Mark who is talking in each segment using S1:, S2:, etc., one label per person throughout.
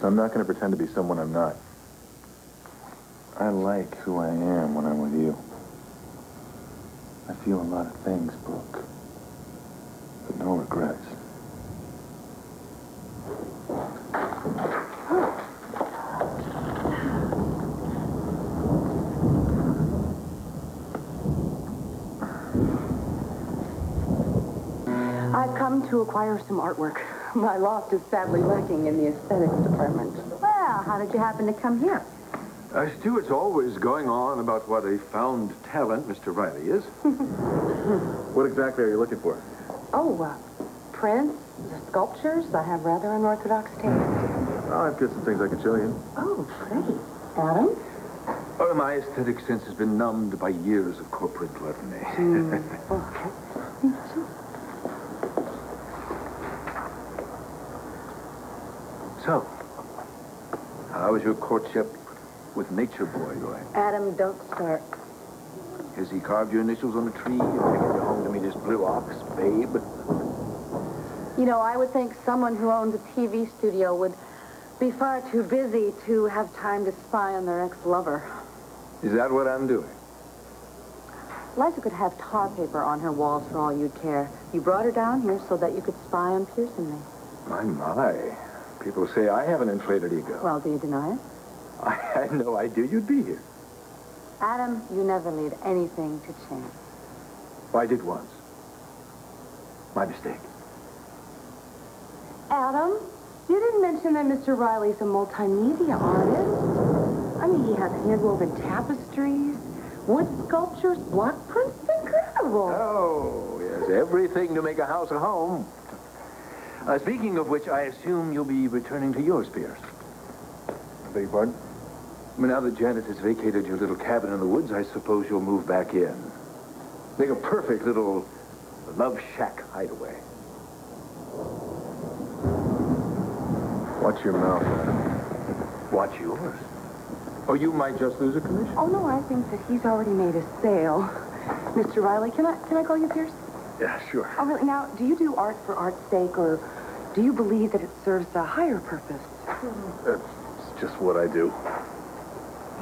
S1: So I'm not going to pretend to be someone I'm not. I like who I am when I'm with you. I feel a lot of things, Brooke, but no regrets.
S2: I've come to acquire some artwork. My loft is sadly lacking in the aesthetics department.
S3: Well, how did you happen to come here?
S4: Stuart's always going on about what a found talent Mr. Riley is.
S1: What exactly are you looking for?
S2: Oh, prints, sculptures. I have rather unorthodox taste.
S1: Oh, I've got some things I can show you.
S2: Oh, great. Adam?
S4: Oh, my aesthetic sense has been numbed by years of corporate gluttony.
S2: Okay.
S4: So, how is your courtship with Nature Boy going?
S2: Adam, don't start.
S4: Has he carved your initials on a tree and taken you home to meet his blue ox, babe?
S2: You know, I would think someone who owns a TV studio would be far too busy to have time to spy on their ex-lover.
S4: Is that what I'm doing?
S2: Liza could have tar paper on her walls for all you'd care. You brought her down here so that you could spy on Pierce and me.
S4: My. People say I have an inflated ego.
S2: Well, do you deny it?
S4: I had no idea you'd be here.
S2: Adam, you never leave anything to chance.
S4: I did once. My mistake.
S2: Adam, you didn't mention that Mr. Riley's a multimedia artist. I mean, he has hand-woven tapestries, wood sculptures, block prints. Incredible.
S4: Oh, yes, everything to make a house a home. Speaking of which, I assume you'll be returning to yours, Pierce.
S1: I beg your pardon?
S4: I mean, now that Janet has vacated your little cabin in the woods, I suppose you'll move back in. Make a perfect little love shack hideaway.
S1: Watch your mouth, man.
S4: Watch yours. Or you might just lose a commission.
S2: Oh, no, I think that he's already made a sale. Mr. Riley, can I call you Pierce?
S1: Yeah, sure.
S2: Oh, really? Now, do you do art for art's sake, or do you believe that it serves a higher purpose?
S1: It's just what I do.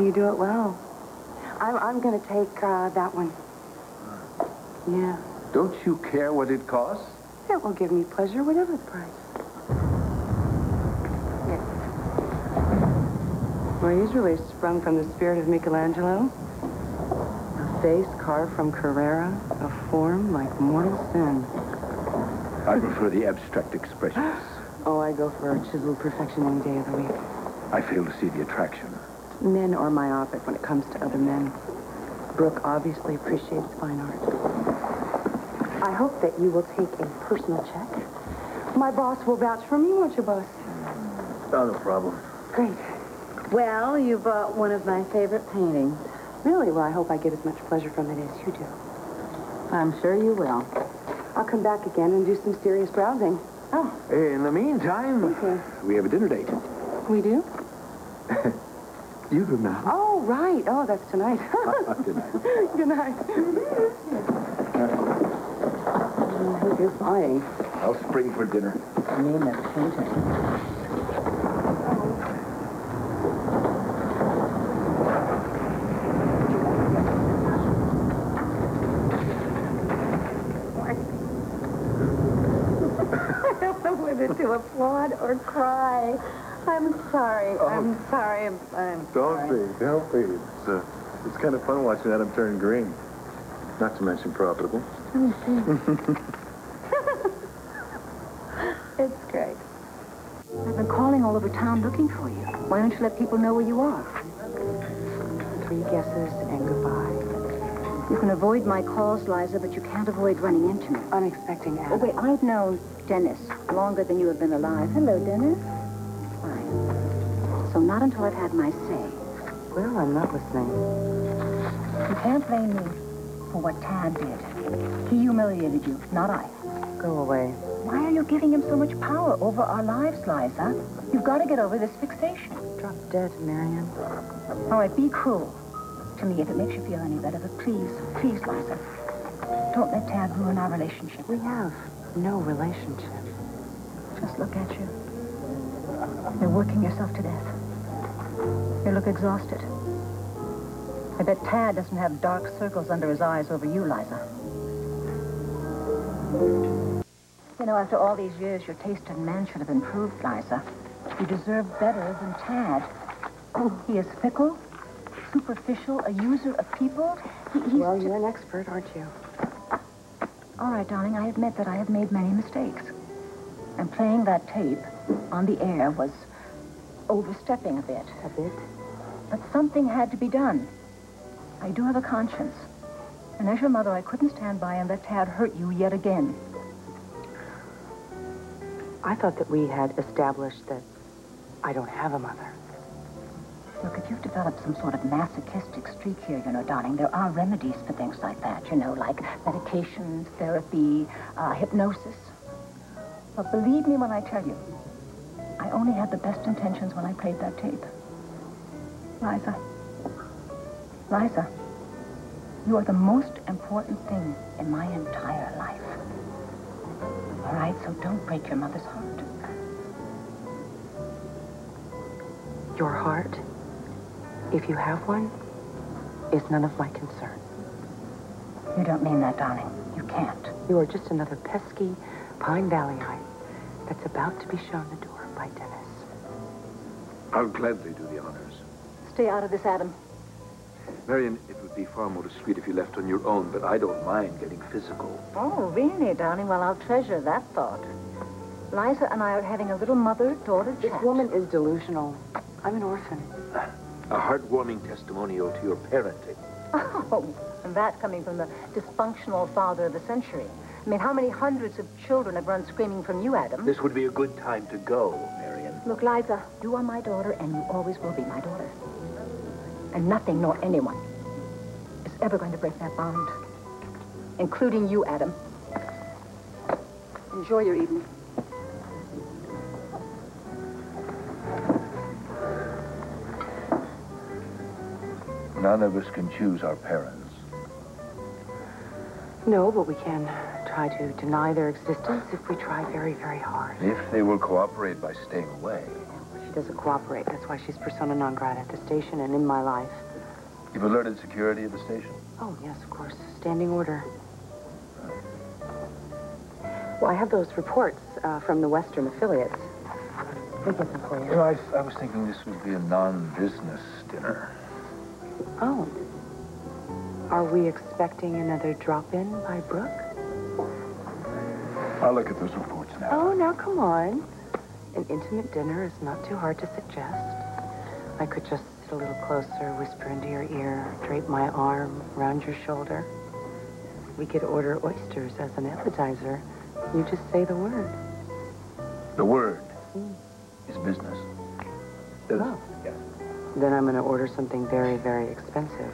S2: You do it well. I'm going to take that one. Yeah.
S4: Don't you care what it costs?
S2: It will give me pleasure, whatever the price. Yes. Well, usually sprung from the spirit of Michelangelo. A face carved from Carrara, a form like mortal sin.
S4: I prefer the abstract expressions.
S2: Oh, I go for chiseled perfection any day of the week.
S4: I fail to see the attraction.
S2: Men are myopic when it comes to other men. Brooke obviously appreciates fine art. I hope that you will take a personal check. My boss will vouch for me, won't you, boss?
S1: Oh, no problem.
S2: Great. Well, you bought one of my favorite paintings. Really? Well, I hope I get as much pleasure from it as you do.
S3: I'm sure you will.
S2: I'll come back again and do some serious browsing. Oh.
S4: In the meantime,
S2: Okay.
S4: we have a dinner date.
S2: We do?
S4: You remember?
S2: Oh, right. Oh, that's tonight.
S4: Good night.
S2: Good night. I hope you're fine.
S4: I'll spring for dinner.
S3: I mean, the painting.
S2: I don't know whether to applaud or cry. I'm sorry.
S1: Oh.
S2: I'm sorry. I'm
S1: Don't be. It's kind of fun watching Adam turn green. Not to mention profitable.
S2: It's great.
S3: I've been calling all over town looking for you. Why don't you let people know where you are?
S2: 3 guesses and goodbye.
S3: You can avoid my calls, Liza, but you can't avoid running into me.
S2: Unexpected, Adam.
S3: Oh, wait, I've known Dennis longer than you have been alive. Hello, Dennis. Fine. So not until I've had my say.
S2: Well, I'm not listening.
S3: You can't blame me for what Tad did. He humiliated you, not I.
S2: Go away.
S3: Why are you giving him so much power over our lives, Liza? You've got to get over this fixation.
S2: Drop dead, Marian.
S3: All right, be cruel to me if it makes you feel any better, but please, please, Liza, don't let Tad ruin our relationship.
S2: We have no relationship.
S3: Just look at you. You're working yourself to death. You look exhausted. I bet Tad doesn't have dark circles under his eyes over you, Liza. You know, after all these years, your taste in men should have improved, Liza. You deserve better than Tad. He is fickle, superficial, a user of people.
S2: Well, you're an expert, aren't you?
S3: All right, darling, I admit that I have made many mistakes. And playing that tape on the air was overstepping a bit.
S2: A bit?
S3: But something had to be done. I do have a conscience. And as your mother, I couldn't stand by and let Tad hurt you yet again.
S2: I thought that we had established that I don't have a mother.
S3: Look, if you've developed some sort of masochistic streak here, you know, darling, there are remedies for things like that, you know, like medication, therapy, hypnosis. But believe me when I tell you, I only had the best intentions when I played that tape. Liza, you are the most important thing in my entire life. All right, so don't break your mother's heart.
S2: Your heart, if you have one, is none of my concern.
S3: You don't mean that, darling. You can't.
S2: You are just another pesky Pine Valleyite that's about to be shown the door by Dennis.
S4: I'll gladly do the honors.
S3: Stay out of this, Adam.
S4: Marian, it would be far more discreet if you left on your own, but I don't mind getting physical.
S3: Oh, really, darling? Well, I'll treasure that thought. Liza and I are having a little mother-daughter chat.
S2: This woman is delusional. I'm an orphan.
S4: A heartwarming testimonial to your parenting.
S3: Oh, and that coming from the dysfunctional father of the century. I mean, how many hundreds of children have run screaming from you, Adam?
S4: This would be a good time to go, Marian.
S3: Look, Liza, you are my daughter, and you always will be my daughter. And nothing nor anyone is ever going to break that bond. Including you, Adam. Enjoy your evening.
S4: None of us can choose our parents.
S2: No, but we can try to deny their existence if we try very, very hard.
S4: If they will cooperate by staying away.
S2: She doesn't cooperate. That's why she's persona non grata at the station and in my life.
S4: You've alerted security at the station?
S2: Oh, yes, of course. Standing order. Well, I have those reports from the Western affiliates. Let me get them for you.
S4: You know, I was thinking this would be a non-business dinner.
S2: Oh. Are we expecting another drop-in by Brooke?
S4: I'll look at those reports now.
S2: Oh, now come on. An intimate dinner is not too hard to suggest. I could just sit a little closer, whisper into your ear, drape my arm around your shoulder. We could order oysters as an appetizer. You just say the word.
S4: The word is business.
S2: Oh.
S4: Yeah.
S2: Then I'm going to order something very, very expensive.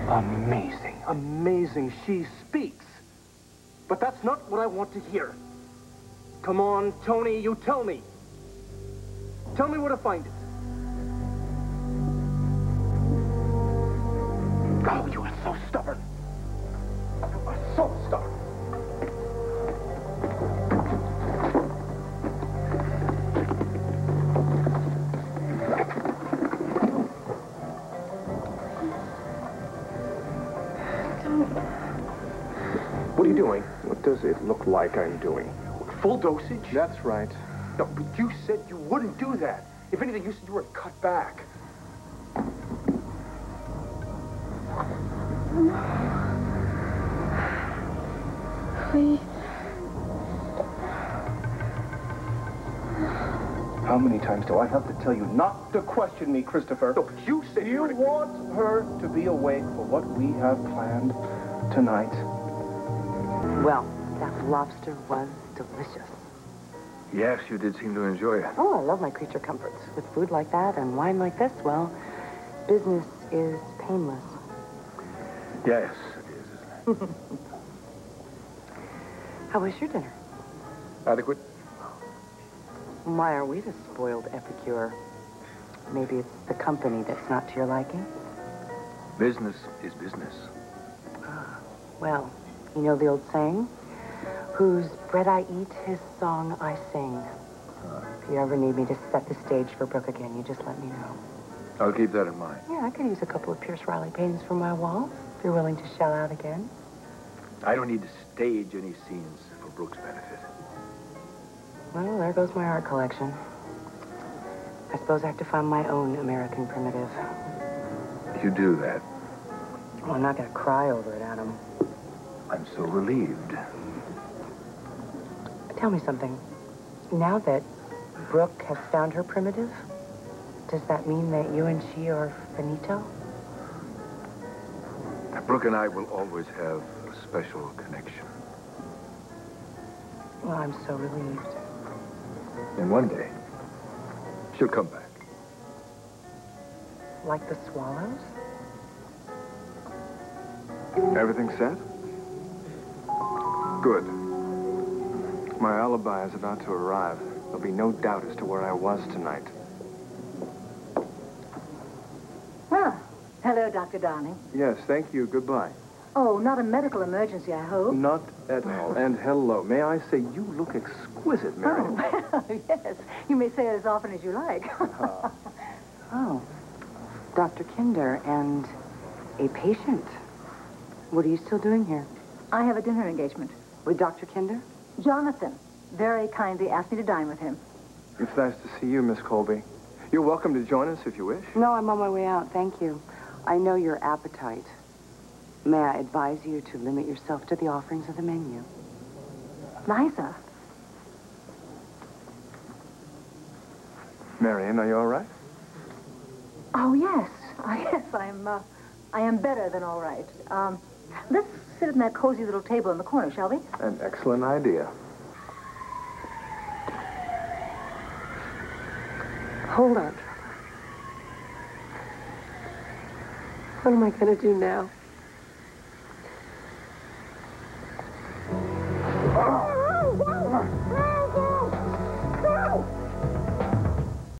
S5: Amazing, amazing. She speaks. But that's not what I want to hear. Come on, Tony, you tell me. Tell me where to find it. Oh, you are so stubborn. You are so stubborn. What are you doing? What does it look like I'm doing? Full dosage? That's right. No, but you said you wouldn't do that. If anything, you said you were cut back.
S3: Please.
S5: How many times do I have to tell you not to question me, Christopher? No, but you said you want her to be awake for what we have planned tonight.
S2: Well, that lobster was delicious.
S4: Yes, you did seem to enjoy it.
S2: Oh, I love my creature comforts. With food like that and wine like this, well, business is painless.
S4: Yes, it is, isn't it?
S2: How was your dinner?
S4: Adequate?
S2: Why are we the spoiled epicure? Maybe it's the company that's not to your liking?
S4: Business is business.
S2: Well, you know the old saying? Whose bread I eat, his song I sing. If you ever need me to set the stage for Brooke again, you just let me know.
S4: I'll keep that in mind.
S2: Yeah, I could use a couple of Pierce Riley paintings for my wall, if you're willing to shell out again.
S4: I don't need to stage any scenes for Brooke's benefit.
S2: Well, there goes my art collection. I suppose I have to find my own American primitive.
S4: You do that.
S2: Well, I'm not going to cry over it, Adam.
S4: I'm so relieved.
S2: Tell me something. Now that Brooke has found her primitive, does that mean that you and she are finito?
S4: Brooke and I will always have a special connection.
S2: Well, I'm so relieved.
S4: And one day, she'll come back.
S2: Like the swallows?
S6: Everything set? Good. My alibi is about to arrive. There'll be no doubt as to where I was tonight.
S3: Ah, hello, Dr. Darling.
S6: Yes, thank you. Goodbye.
S3: Oh, not a medical emergency, I hope.
S6: Not at all. And hello. May I say, you look exquisite, Marian.
S3: Oh, yes. You may say it as often as you like.
S2: Oh, Dr. Kinder and a patient. What are you still doing here?
S3: I have a dinner engagement.
S2: With Dr. Kinder?
S3: Jonathan very kindly asked me to dine with him.
S6: It's nice to see you, Miss Colby. You're welcome to join us if you wish.
S2: No, I'm on my way out, thank you. I know your appetite. May I advise you to limit yourself to the offerings of the menu?
S3: Liza.
S6: Marian, are you all right?
S3: Oh, yes. Yes, I am better than all right. Let's sit at that cozy little table in the corner, shall we?
S6: An excellent idea.
S2: Hold on. What am I going to do now?